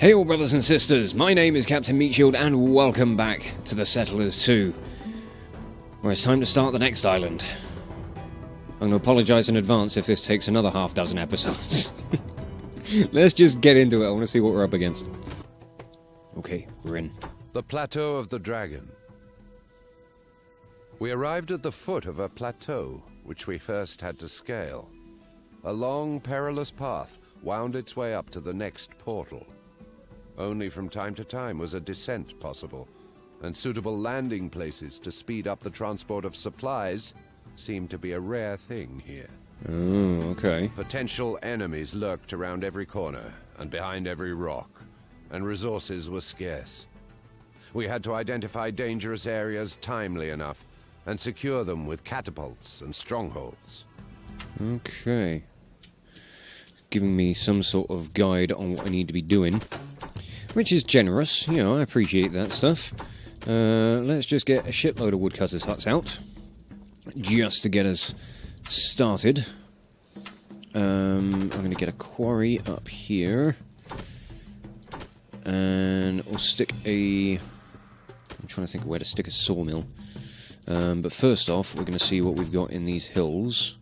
Hey all brothers and sisters, my name is Captain Meatshield and welcome back to the Settlers 2, where it's time to start the next island. I'm going to apologise in advance if this takes another half dozen episodes. Let's just get into it, I want to see what we're up against. Okay, we're in. The Plateau of the Dragon. We arrived at the foot of a plateau, which we first had to scale. A long, perilous path wound its way up to the next portal. Only from time to time was a descent possible, and suitable landing places to speed up the transport of supplies seemed to be a rare thing here. Oh, okay. Potential enemies lurked around every corner and behind every rock, and resources were scarce. We had to identify dangerous areas timely enough and secure them with catapults and strongholds. Okay. Giving me some sort of guide on what I need to be doing. Which is generous, you know, I appreciate that stuff. Let's just get a shitload of woodcutters' huts out. Just to get us started. I'm going to get a quarry up here. And we'll stick a... I'm trying to think of where to stick a sawmill. But first off, we're going to see what we've got in these hills.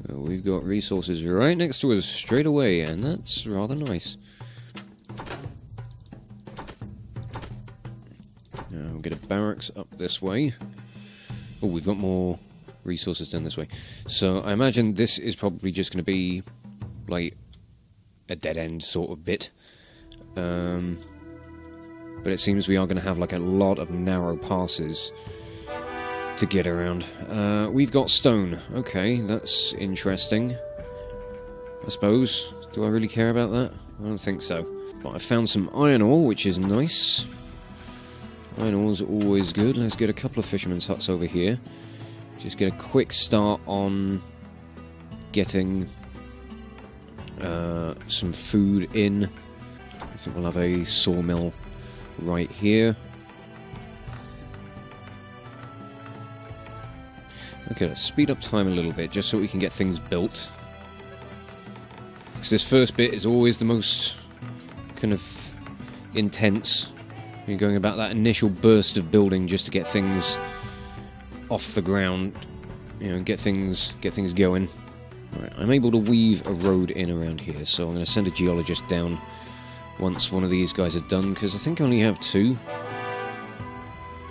We've got resources right next to us straight away, and that's rather nice. Now we'll get a barracks up this way. Oh, we've got more resources down this way. So I imagine this is probably just going to be like a dead-end sort of bit. But it seems we are going to have like a lot of narrow passes to get around. We've got stone. Okay, that's interesting. I suppose. Do I really care about that? I don't think so. But I found some iron ore, which is nice. Iron ore's always good. Let's get a couple of fishermen's huts over here. Just get a quick start on getting some food in. I think we'll have a sawmill right here. Okay, let's speed up time a little bit, just so we can get things built. Because this first bit is always the most kind of intense. You're going about that initial burst of building just to get things off the ground, you know, get things going. Right, I'm able to weave a road in around here, so I'm going to send a geologist down once one of these guys are done, because I think I only have 2.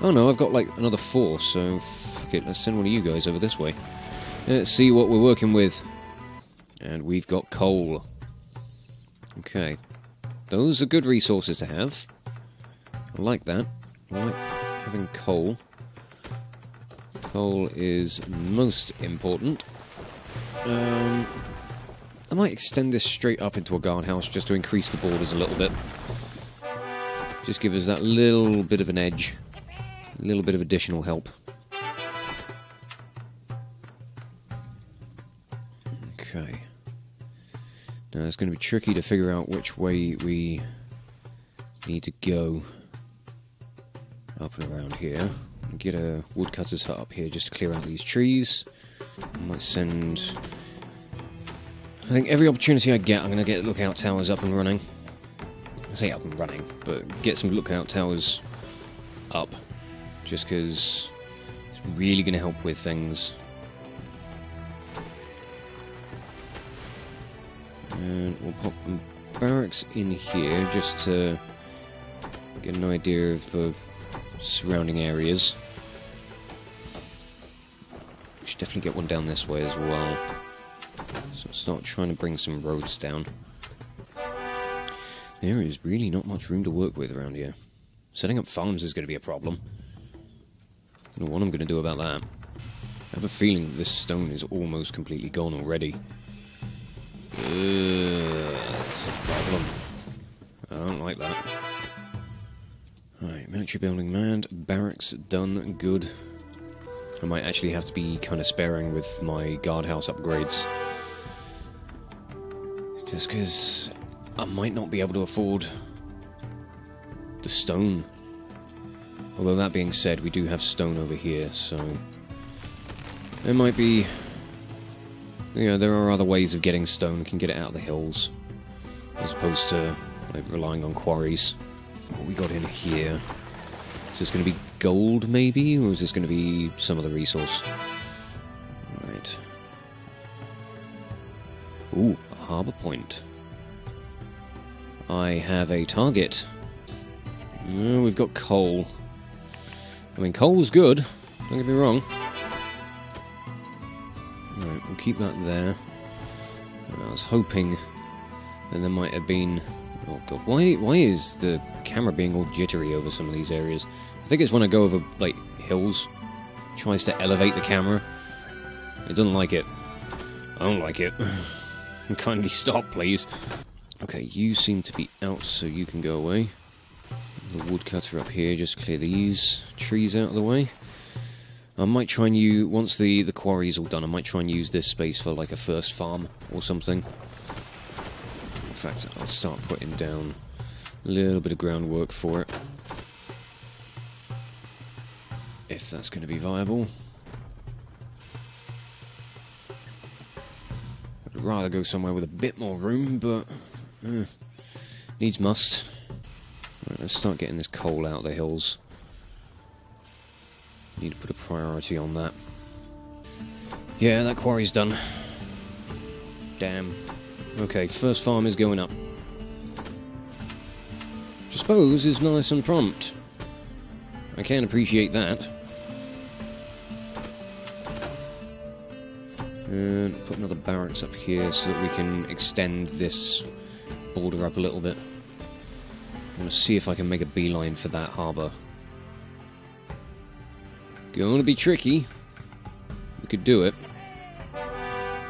Oh no, I've got like another 4, so fuck it, let's send one of you guys over this way. Let's see what we're working with. And we've got coal. Okay. Those are good resources to have. I like that. I like having coal. Coal is most important. I might extend this straight up into a guardhouse just to increase the borders a little bit. Just give us that little bit of an edge. A little bit of additional help. Okay. Now it's going to be tricky to figure out which way we need to go. Up and around here. Get a woodcutter's hut up here just to clear out these trees. I might send... I think every opportunity I get, I'm going to get lookout towers up and running. I say up and running, but get some lookout towers up. Just because it's really going to help with things. And we'll pop barracks in here just to get an idea of the surrounding areas. We should definitely get one down this way as well. So start trying to bring some roads down. There is really not much room to work with around here. Setting up farms is going to be a problem. I don't know what I'm going to do about that. I have a feeling that this stone is almost completely gone already. That's a problem. I don't like that. Alright, military building manned, barracks done, good. I might actually have to be kind of sparing with my guardhouse upgrades. Just because I might not be able to afford the stone. Although that being said, we do have stone over here, so there might be You know, there are other ways of getting stone. We can get it out of the hills, as opposed to like, relying on quarries. What we got in here? Is this going to be gold, maybe? Or is this going to be some other resource? Right. Ooh, a harbour point. I have a target. Oh, we've got coal. I mean, coal's good. Don't get me wrong. Right, we'll keep that there. I was hoping that there might have been... Oh god, why is the camera being all jittery over some of these areas? I think it's when I go over, like, hills. It tries to elevate the camera. It doesn't like it. I don't like it. Kindly stop, please. Okay, you seem to be out, so you can go away. The woodcutter up here, just clear these trees out of the way. I might try and use, once the quarry's all done, I might try and use this space for like a first farm or something. In fact, I'll start putting down a little bit of groundwork for it. If that's going to be viable. I'd rather go somewhere with a bit more room, but needs must. Right, let's start getting this coal out of the hills. Need to put a priority on that. Yeah, that quarry's done. Damn. Okay, first farm is going up. Which I suppose is nice and prompt. I can appreciate that. And put another barracks up here so that we can extend this border up a little bit. I'm going to see if I can make a beeline for that harbour. Going to be tricky. We could do it.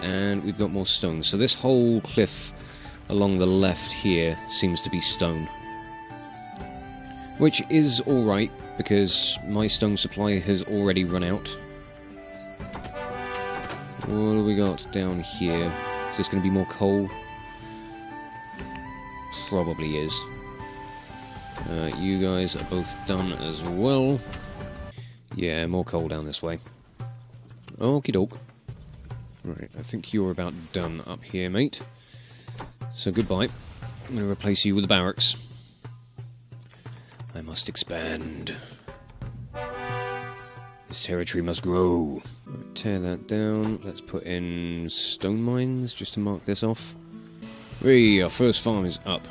And we've got more stone. So this whole cliff along the left here seems to be stone. Which is alright, because my stone supply has already run out. What do we got down here? Is this going to be more coal? Probably is. You guys are both done as well. Yeah, more coal down this way. Okie doke. Right, I think you're about done up here, mate. So goodbye. I'm going to replace you with the barracks. I must expand. This territory must grow. Right, tear that down. Let's put in stone mines just to mark this off. Hey, our first farm is up.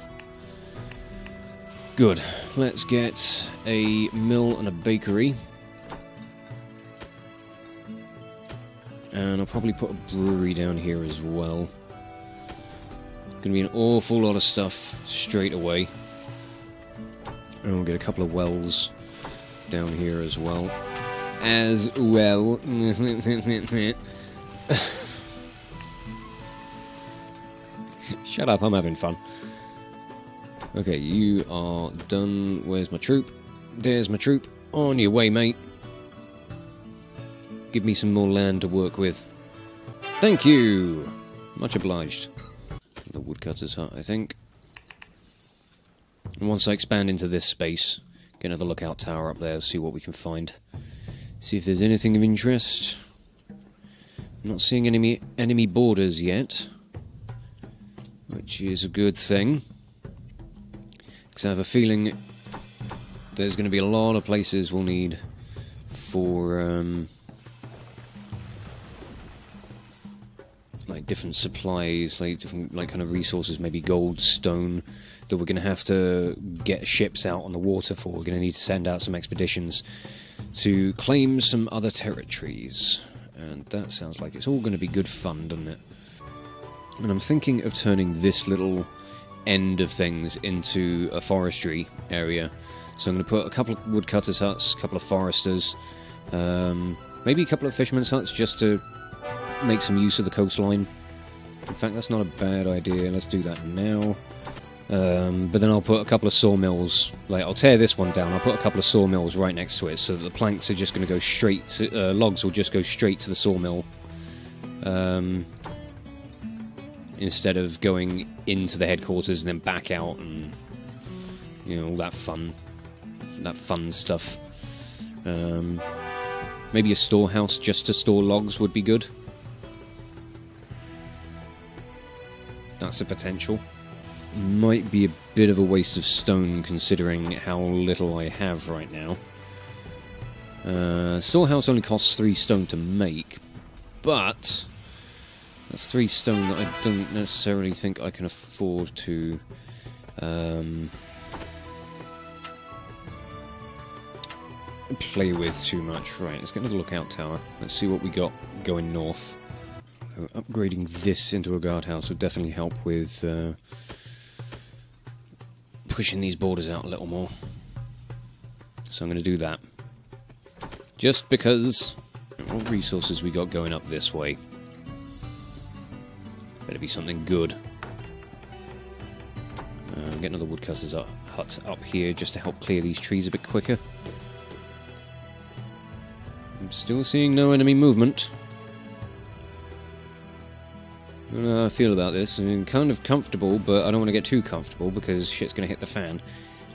Good. Let's get a mill and a bakery. And I'll probably put a brewery down here as well. Gonna be an awful lot of stuff straight away. And we'll get a couple of wells down here as well. Shut up, I'm having fun. Okay, you are done. Where's my troop? There's my troop. On your way, mate. Give me some more land to work with. Thank you! Much obliged. The woodcutter's hut, I think. And once I expand into this space, get another lookout tower up there, see what we can find. See if there's anything of interest. I'm not seeing enemy borders yet, which is a good thing. Because I have a feeling there's going to be a lot of places we'll need for like different supplies, like different kind of resources, maybe gold, stone, that we're going to have to get ships out on the water for. We're going to need to send out some expeditions to claim some other territories. And that sounds like it's all going to be good fun, doesn't it? And I'm thinking of turning this little end of things into a forestry area. So I'm going to put a couple of woodcutters' huts, a couple of foresters, maybe a couple of fishermen's huts just to make some use of the coastline. In fact, that's not a bad idea. Let's do that now. But then I'll put a couple of sawmills. Like, I'll tear this one down. I'll put a couple of sawmills right next to it, so that the planks are just going to go straight to... logs will just go straight to the sawmill. Instead of going into the headquarters and then back out and... you know, all that fun stuff. Maybe a storehouse just to store logs would be good. That's the potential. Might be a bit of a waste of stone considering how little I have right now. Storehouse only costs 3 stone to make, but that's 3 stone that I don't necessarily think I can afford to play with too much. Right, let's get another lookout tower. Let's see what we got going north. Upgrading this into a guardhouse would definitely help with pushing these borders out a little more. So I'm going to do that. Just because... What resources we got going up this way? Better be something good. Get another woodcutter's hut up here just to help clear these trees a bit quicker. I'm still seeing no enemy movement. I don't know how I feel about this. I'm kind of comfortable, but I don't want to get too comfortable because shit's going to hit the fan.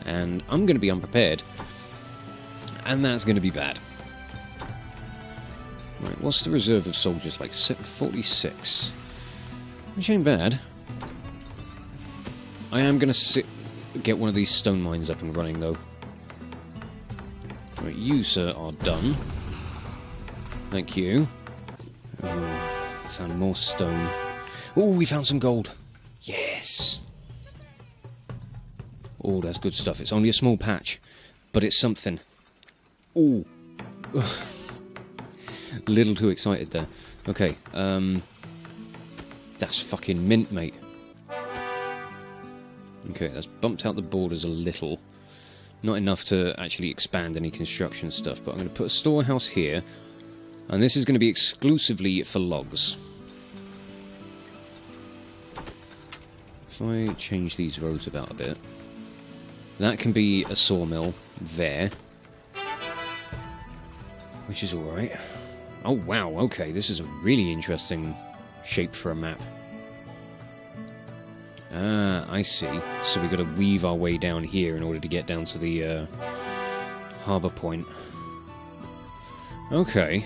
And I'm going to be unprepared. And that's going to be bad. Right, what's the reserve of soldiers like? 46. Which ain't bad. I am going to get one of these stone mines up and running, though. Right, you, sir, are done. Thank you. Oh, found more stone. Oh, we found some gold. Yes. Oh, that's good stuff. It's only a small patch, but it's something. Oh. Little too excited there. Okay, that's fucking mint, mate. Okay, that's bumped out the borders a little. Not enough to actually expand any construction stuff, but I'm going to put a storehouse here. And this is going to be exclusively for logs. If I change these roads about a bit, that can be a sawmill there. Which is alright. Oh wow, okay, this is a really interesting shape for a map. Ah, I see. So we've got to weave our way down here in order to get down to the harbour point. Okay.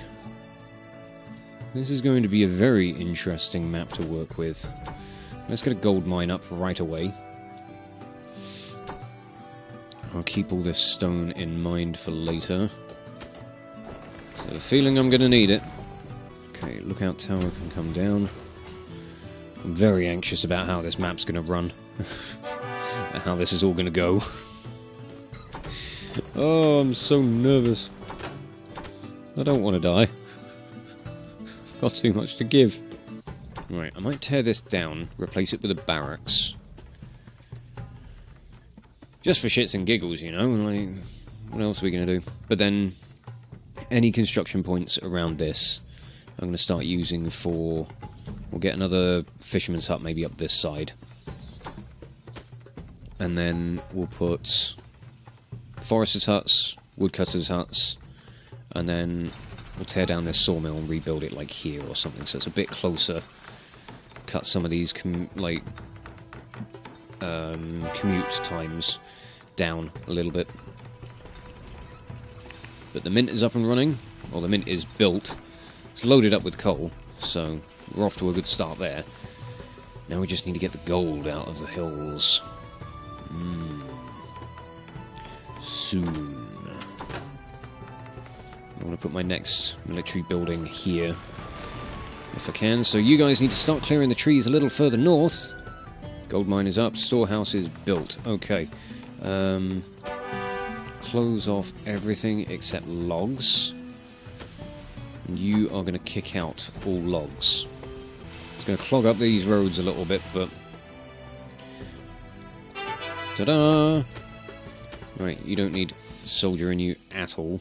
This is going to be a very interesting map to work with. Let's get a gold mine up right away. I'll keep all this stone in mind for later. So I have a feeling I'm going to need it. Okay, lookout tower can come down. I'm very anxious about how this map's going to run. And how this is all going to go. Oh, I'm so nervous. I don't want to die. Got too much to give. Right, I might tear this down, replace it with a barracks. Just for shits and giggles, you know, like, what else are we going to do? But then, any construction points around this, I'm going to start using for... We'll get another fisherman's hut maybe up this side. And then we'll put foresters' huts, woodcutters' huts, and then we'll tear down this sawmill and rebuild it like here or something, so it's a bit closer. Cut some of these commute times down a little bit. But the mint is up and running, or the mint is built. It's loaded up with coal, so we're off to a good start there. Now we just need to get the gold out of the hills. Soon. I want to put my next military building here, if I can. So you guys need to start clearing the trees a little further north. Gold mine is up, storehouse is built. Okay. Close off everything except logs. And you are going to kick out all logs. It's going to clog up these roads a little bit, but... Ta-da! Right, you don't need soldier in you at all.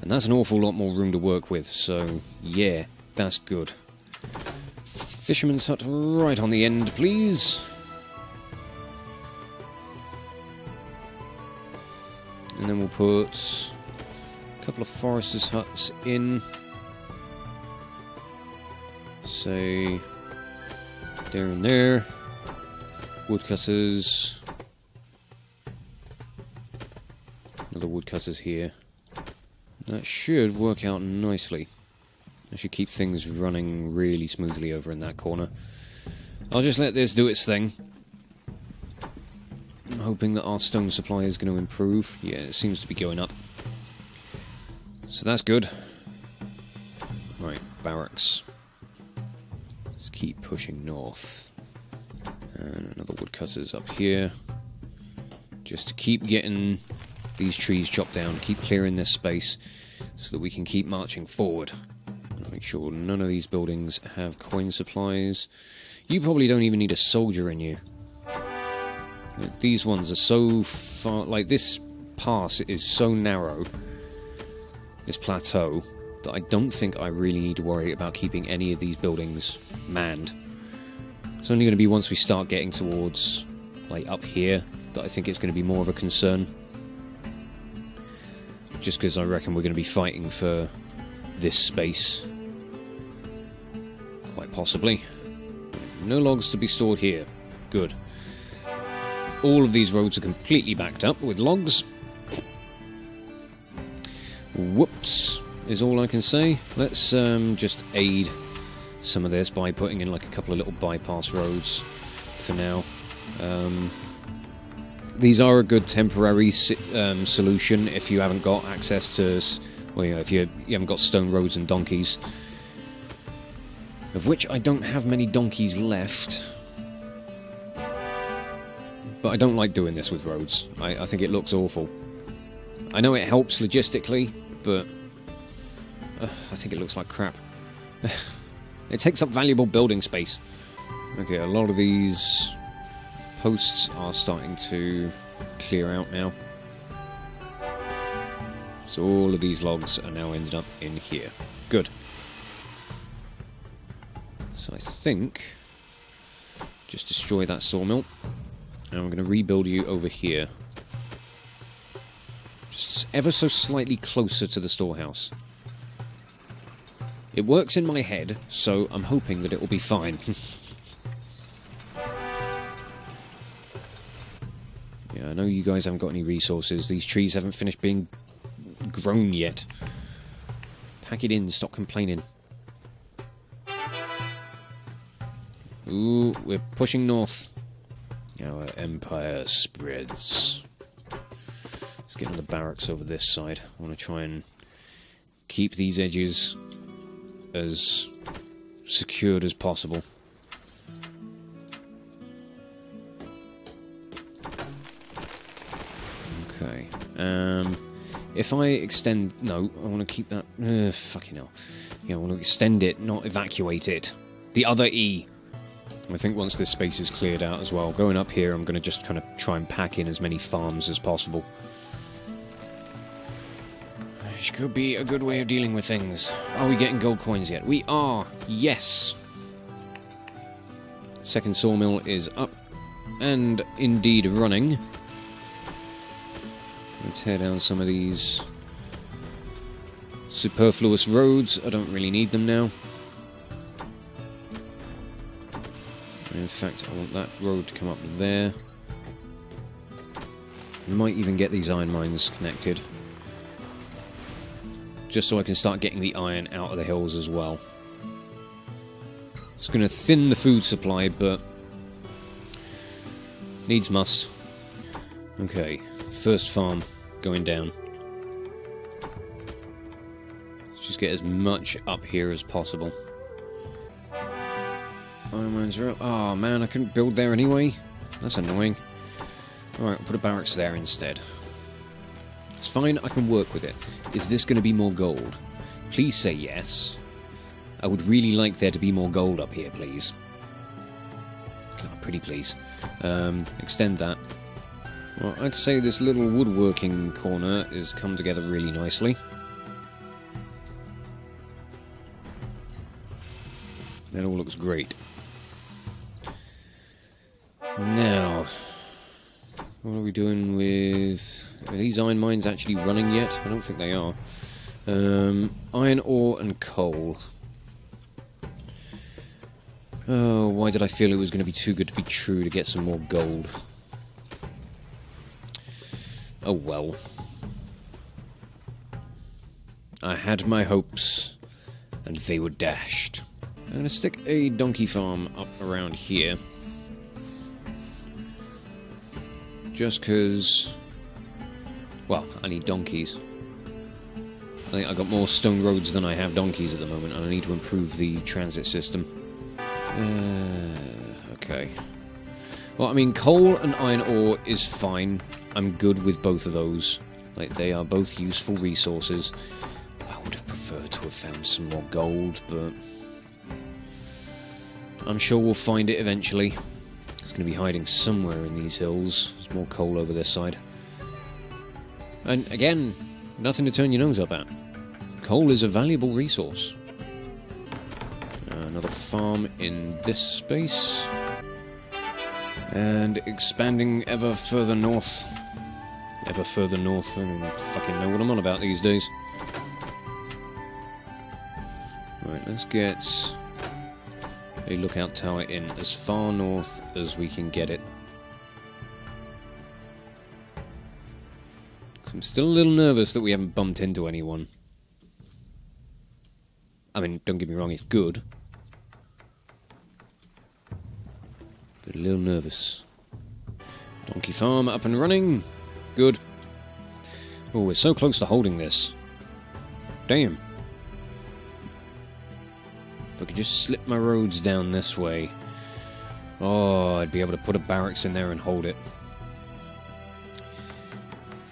And that's an awful lot more room to work with, so yeah, that's good. Fisherman's hut right on the end, please. And then we'll put a couple of foresters' huts in. Say, there and there. Woodcutters. Another woodcutters here. That should work out nicely. I should keep things running really smoothly over in that corner. I'll just let this do its thing. I'm hoping that our stone supply is going to improve. Yeah, it seems to be going up. So that's good. Right, barracks. Let's keep pushing north. And another woodcutter's up here. Just to keep getting these trees chopped down, keep clearing this space so that we can keep marching forward. Make sure none of these buildings have coin supplies. You probably don't even need a soldier in you. Like, these ones are so far... Like, this pass is so narrow, this plateau, that I don't think I really need to worry about keeping any of these buildings manned. It's only going to be once we start getting towards, like, up here, that I think it's going to be more of a concern. Just because I reckon we're going to be fighting for this space. Quite possibly. No logs to be stored here. Good. All of these roads are completely backed up with logs. Whoops, is all I can say. Let's just aid some of this by putting in like a couple of little bypass roads for now. These are a good temporary solution if you haven't got access to, well, you know, if you haven't got stone roads and donkeys. Of which I don't have many donkeys left. But I don't like doing this with roads. I think it looks awful. I know it helps logistically, but I think it looks like crap. It takes up valuable building space. Okay, a lot of these posts are starting to clear out now. So all of these logs are now ended up in here. Good. So I think just destroy that sawmill. And I'm going to rebuild you over here. Just ever so slightly closer to the storehouse. It works in my head, so I'm hoping that it will be fine. Yeah, I know you guys haven't got any resources. These trees haven't finished being grown yet. Pack it in, stop complaining. Ooh, we're pushing north. Our empire spreads. Let's get on the barracks over this side. I want to try and keep these edges as secured as possible. Okay. If I extend... No, I want to keep that... fucking hell. Yeah, I want to extend it, not evacuate it. The other E. I think once this space is cleared out as well, going up here I'm going to just kind of try and pack in as many farms as possible. Which could be a good way of dealing with things. Are we getting gold coins yet? We are! Yes! Second sawmill is up, and indeed running. Let's tear down some of these superfluous roads. I don't really need them now. In fact, I want that road to come up there. I might even get these iron mines connected. Just so I can start getting the iron out of the hills as well. It's going to thin the food supply, but needs must. Okay, first farm going down. Let's just get as much up here as possible. Iron mines are up. Oh man, I couldn't build there anyway. That's annoying. Alright, I'll put a barracks there instead. It's fine, I can work with it. Is this going to be more gold? Please say yes. I would really like there to be more gold up here, please. God, pretty please. Extend that. Well, I'd say this little woodworking corner has come together really nicely. That all looks great. Now, what are we doing with... Are these iron mines actually running yet? I don't think they are. Iron ore and coal. Oh, why did I feel it was going to be too good to be true to get some more gold? Oh well. I had my hopes, and they were dashed. I'm going to stick a donkey farm up around here. Just because... well, I need donkeys. I think I've got more stone roads than I have donkeys at the moment, and I need to improve the transit system. Okay. Well, I mean, coal and iron ore is fine. I'm good with both of those. Like, they are both useful resources. I would have preferred to have found some more gold, but... I'm sure we'll find it eventually. It's going to be hiding somewhere in these hills. There's more coal over this side. And again, nothing to turn your nose up at. Coal is a valuable resource. Another farm in this space. And expanding ever further north. Ever further north, I don't fucking know what I'm on about these days. Right, let's get a lookout tower in as far north as we can get it. I'm still a little nervous that we haven't bumped into anyone. I mean, don't get me wrong, it's good. But a little nervous. Donkey farm up and running. Good. Oh, we're so close to holding this. Damn. If I could just slip my roads down this way. Oh, I'd be able to put a barracks in there and hold it.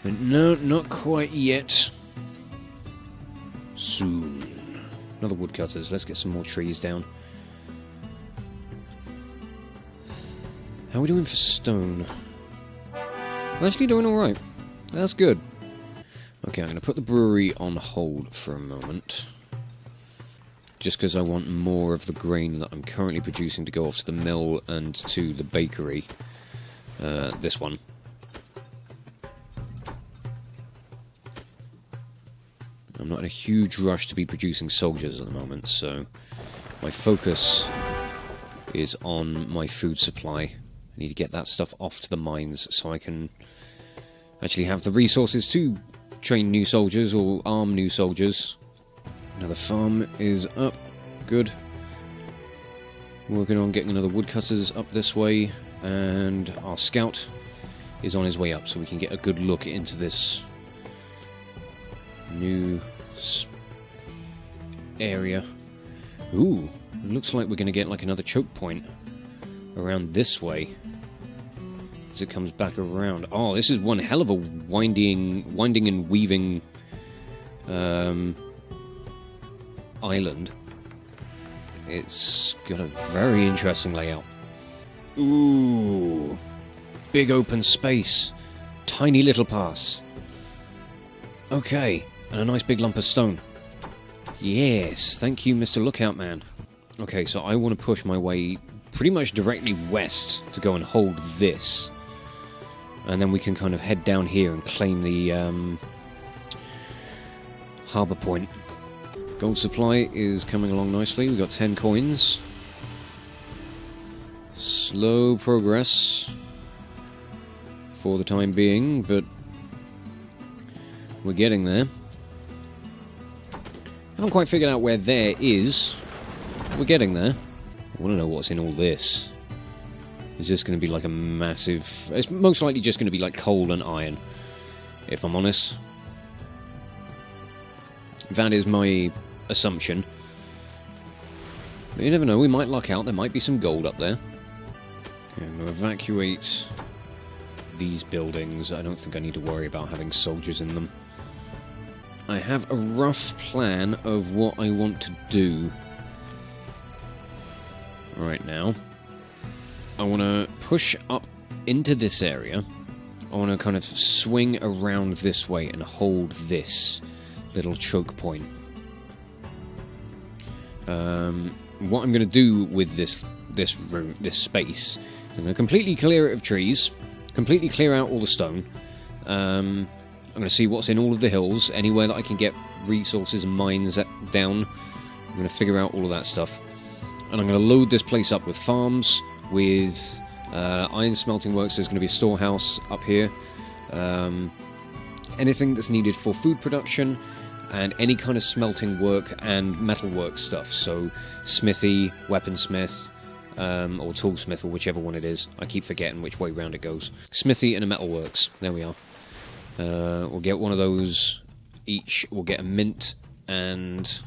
But no, not quite yet. Soon. Another woodcutters. Let's get some more trees down. How are we doing for stone? We're actually doing alright. That's good. Okay, I'm going to put the brewery on hold for a moment. Just because I want more of the grain that I'm currently producing to go off to the mill and to the bakery. This one. I'm not in a huge rush to be producing soldiers at the moment, so my focus is on my food supply. I need to get that stuff off to the mines so I can actually have the resources to train new soldiers or arm new soldiers. Another farm is up. Good. Working on getting another woodcutters up this way, and our scout is on his way up so we can get a good look into this new area. Ooh, it looks like we're going to get like another choke point around this way as it comes back around. Oh, this is one hell of a winding and weaving island. It's got a very interesting layout. Ooh, big open space, tiny little pass. Okay, and a nice big lump of stone. Yes, thank you, Mr. Lookout Man. Okay, so I want to push my way pretty much directly west to go and hold this. And then we can kind of head down here and claim the harbour point. Gold supply is coming along nicely. We've got 10 coins. Slow progress for the time being, but we're getting there. Haven't quite figured out where there is. We're getting there. I want to know what's in all this. Is this going to be like a massive... It's most likely just going to be like coal and iron, if I'm honest. That is my assumption. But you never know, we might luck out. There might be some gold up there. Okay, I'm going to evacuate these buildings. I don't think I need to worry about having soldiers in them. I have a rough plan of what I want to do right now. I want to push up into this area. I want to kind of swing around this way and hold this little choke point. What I'm going to do with this space, I'm going to completely clear it of trees, completely clear out all the stone. I'm going to see what's in all of the hills, anywhere that I can get resources and mines down. I'm going to figure out all of that stuff. And I'm going to load this place up with farms, with iron smelting works. There's going to be a storehouse up here. Anything that's needed for food production, and any kind of smelting work and metalwork stuff. So smithy, weaponsmith, or toolsmith, or whichever one it is. I keep forgetting which way round it goes. Smithy and a metalworks. There we are. We'll get one of those each. We'll get a mint and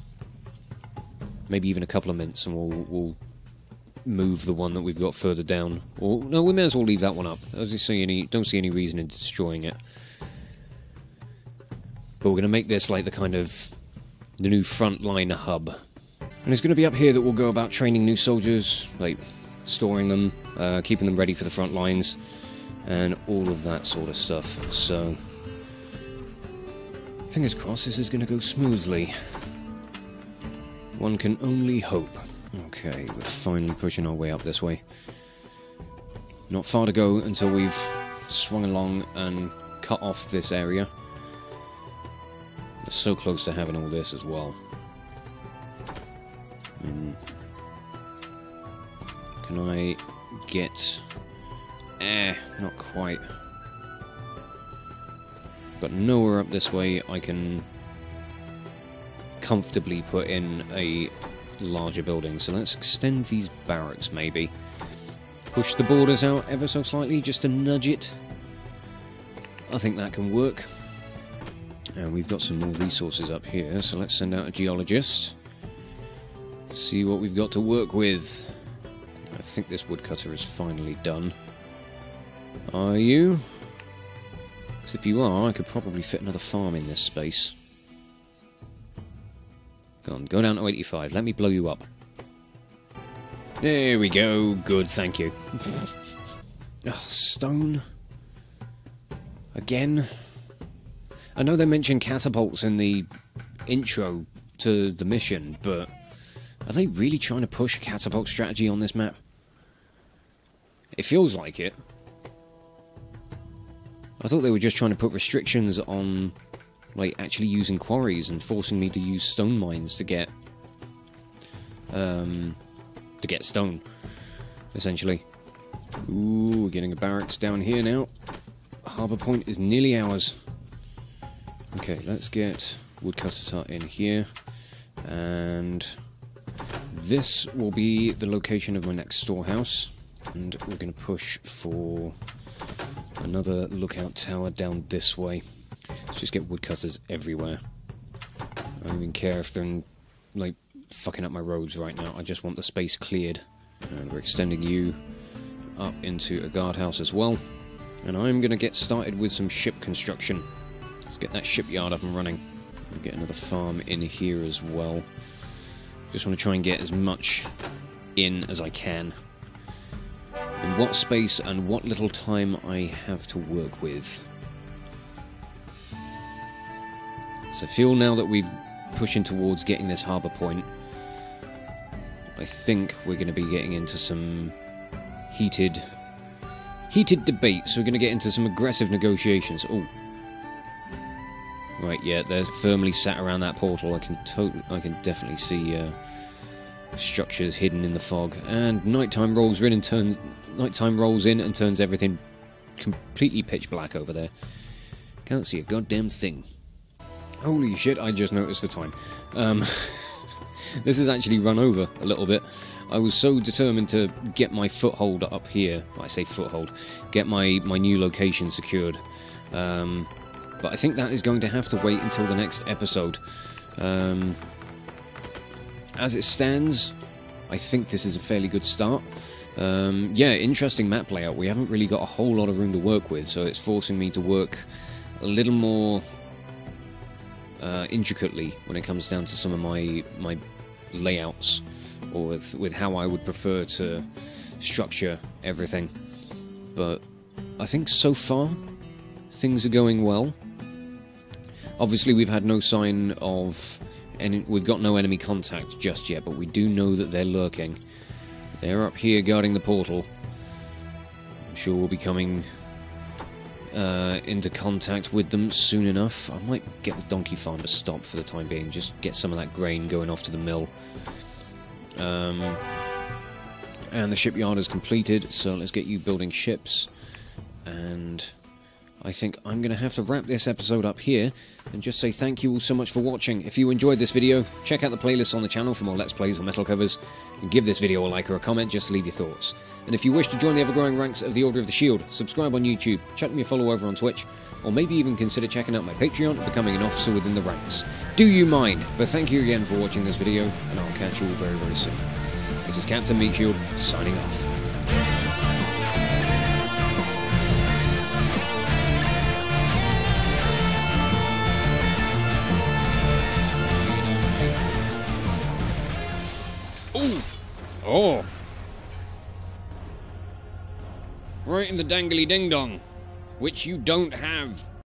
maybe even a couple of mints, and we'll move the one that we've got further down. Or no, we may as well leave that one up. I don't see any reason in destroying it. But we're going to make this like the new frontline hub. And it's going to be up here that we'll go about training new soldiers, like storing them, keeping them ready for the front lines, and all of that sort of stuff. So, fingers crossed this is going to go smoothly. One can only hope. Okay, we're finally pushing our way up this way. Not far to go until we've swung along and cut off this area. We're so close to having all this as well. Can I get... not quite. But nowhere up this way I can comfortably put in a larger building. So let's extend these barracks maybe. Push the borders out ever so slightly just to nudge it. I think that can work. And we've got some more resources up here, so let's send out a geologist. See what we've got to work with. I think this woodcutter is finally done. Are you? Because if you are, I could probably fit another farm in this space. Go on, go down to 85. Let me blow you up. There we go. Good, thank you. Oh, stone. Again. I know they mentioned catapults in the intro to the mission, but are they really trying to push a catapult strategy on this map? It feels like it. I thought they were just trying to put restrictions on, like, actually using quarries and forcing me to use stone mines to get stone, essentially. Ooh, we're getting a barracks down here now. Harbour Point is nearly ours. Okay, let's get woodcutter's hut in here, and this will be the location of my next storehouse, and we're going to push for another lookout tower down this way. Let's just get woodcutters everywhere. I don't even care if they're like fucking up my roads right now. I just want the space cleared. And we're extending you up into a guardhouse as well. And I'm going to get started with some ship construction. Let's get that shipyard up and running. We'll get another farm in here as well. Just want to try and get as much in as I can. In what space and what little time I have to work with. So I feel now that we've pushing towards getting this harbour point, I think we're going to be getting into some heated debate. So we're going to get into some aggressive negotiations. Oh, right, yeah, they're firmly sat around that portal. I can definitely see structures hidden in the fog. And nighttime rolls in and turns everything completely pitch black over there. Can't see a goddamn thing. Holy shit! I just noticed the time. This has actually run over a little bit. I was so determined to get my foothold up here. Well, I say foothold. Get my new location secured. But I think that is going to have to wait until the next episode. As it stands, I think this is a fairly good start. Yeah, interesting map layout. We haven't really got a whole lot of room to work with, so it's forcing me to work a little more intricately when it comes down to some of my layouts, or with how I would prefer to structure everything. But I think so far things are going well. Obviously we've had no sign of we've got no enemy contact just yet, but we do know that they're lurking. They're up here guarding the portal. I'm sure we'll be coming into contact with them soon enough. I might get the donkey farm to stop for the time being, just get some of that grain going off to the mill. And the shipyard is completed, so let's get you building ships. And I think I'm going to have to wrap this episode up here and just say thank you all so much for watching. If you enjoyed this video, check out the playlists on the channel for more Let's Plays or metal covers, and give this video a like or a comment just to leave your thoughts. And if you wish to join the ever-growing ranks of the Order of the Shield, subscribe on YouTube, chuck me a follow over on Twitch, or maybe even consider checking out my Patreon and becoming an officer within the ranks. Do you mind? But thank you again for watching this video, and I'll catch you all very, very soon. This is Captain Meatshield, signing off. Oh! Right in the dangly ding-dong, which you don't have.